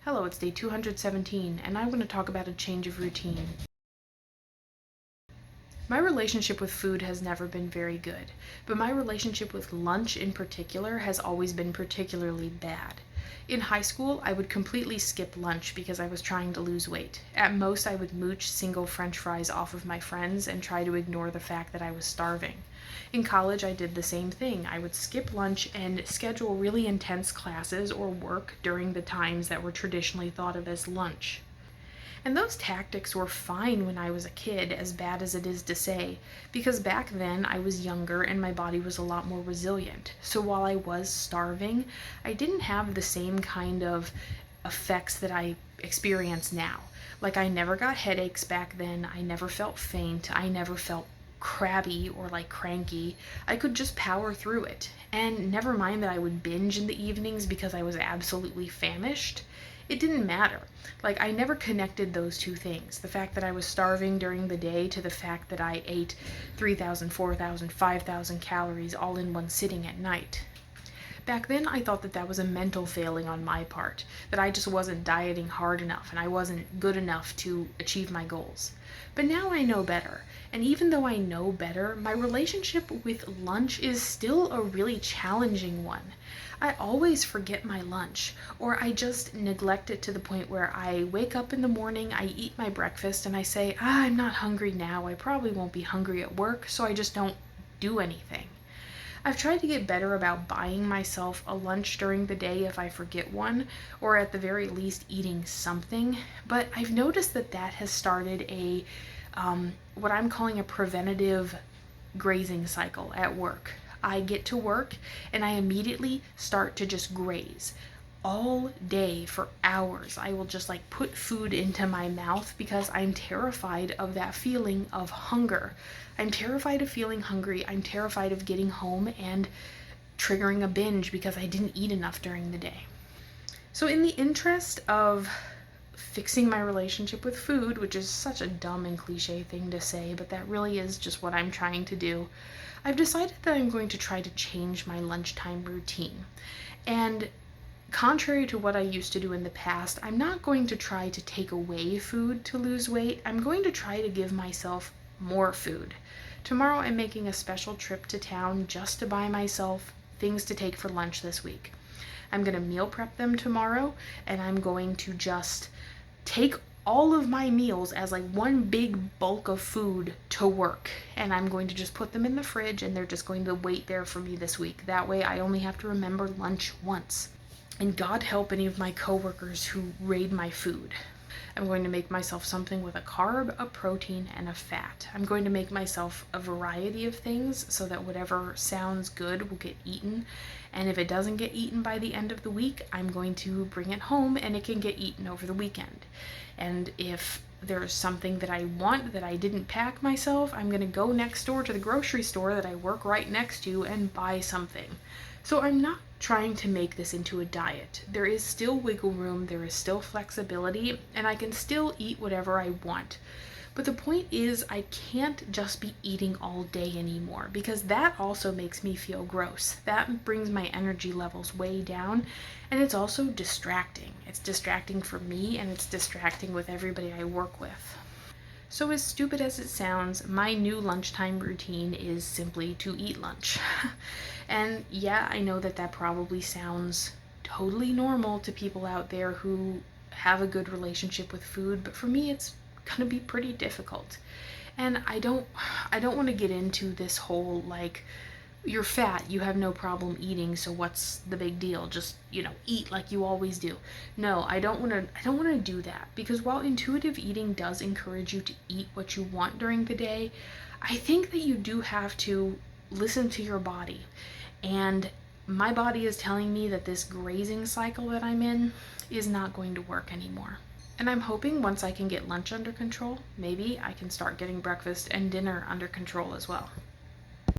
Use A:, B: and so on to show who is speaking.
A: Hello, it's day 217, and I'm going to talk about a change of routine. My relationship with food has never been very good, but my relationship with lunch in particular has always been particularly bad. In high school, I would completely skip lunch because I was trying to lose weight. At most, I would mooch single french fries off of my friends and try to ignore the fact that I was starving. In college, I did the same thing. I would skip lunch and schedule really intense classes or work during the times that were traditionally thought of as lunch. And those tactics were fine when I was a kid, as bad as it is to say, because back then I was younger and my body was a lot more resilient. So while I was starving, I didn't have the same kind of effects that I experience now. Like, I never got headaches back then, I never felt faint, I never felt crabby or like cranky. I could just power through it. And never mind that I would binge in the evenings because I was absolutely famished. It didn't matter. Like, I never connected those two things. The fact that I was starving during the day to the fact that I ate 3,000, 4,000, 5,000 calories all in one sitting at night. Back then, I thought that that was a mental failing on my part, that I just wasn't dieting hard enough and I wasn't good enough to achieve my goals. But now I know better, and even though I know better, my relationship with lunch is still a really challenging one. I always forget my lunch, or I just neglect it to the point where I wake up in the morning, I eat my breakfast, and I say, I'm not hungry now, I probably won't be hungry at work, so I just don't do anything. I've tried to get better about buying myself a lunch during the day if I forget one, or at the very least eating something, but I've noticed that that has started what I'm calling a preventative grazing cycle at work. I get to work and I immediately start to just graze all day for hours. I will just like put food into my mouth because I'm terrified of that feeling of hunger. I'm terrified of feeling hungry. I'm terrified of getting home and triggering a binge because I didn't eat enough during the day. So, in the interest of fixing my relationship with food, which is such a dumb and cliche thing to say, but that really is just what I'm trying to do, I've decided that I'm going to try to change my lunchtime routine. And contrary to what I used to do in the past, I'm not going to try to take away food to lose weight. I'm going to try to give myself more food. Tomorrow I'm making a special trip to town just to buy myself things to take for lunch this week. I'm going to meal prep them tomorrow, and I'm going to just take all of my meals as like one big bulk of food to work, and I'm going to just put them in the fridge and they're just going to wait there for me this week. That way I only have to remember lunch once. And God help any of my coworkers who raid my food. I'm going to make myself something with a carb, a protein, and a fat. I'm going to make myself a variety of things so that whatever sounds good will get eaten. And if it doesn't get eaten by the end of the week, I'm going to bring it home and it can get eaten over the weekend. And if there's something that I want that I didn't pack myself, I'm going to go next door to the grocery store that I work right next to and buy something. So I'm not trying to make this into a diet. There is still wiggle room, there is still flexibility, and I can still eat whatever I want. But the point is, I can't just be eating all day anymore because that also makes me feel gross. That brings my energy levels way down, and it's also distracting. It's distracting for me, and it's distracting with everybody I work with. So, as stupid as it sounds, my new lunchtime routine is simply to eat lunch. And yeah, I know that that probably sounds totally normal to people out there who have a good relationship with food, but for me it's gonna be pretty difficult. And I don't want to get into this whole like, you're fat, you have no problem eating, so what's the big deal? Just, eat like you always do. No, I don't want to do that, because while intuitive eating does encourage you to eat what you want during the day, I think that you do have to listen to your body. And my body is telling me that this grazing cycle that I'm in is not going to work anymore. And I'm hoping once I can get lunch under control, maybe I can start getting breakfast and dinner under control as well.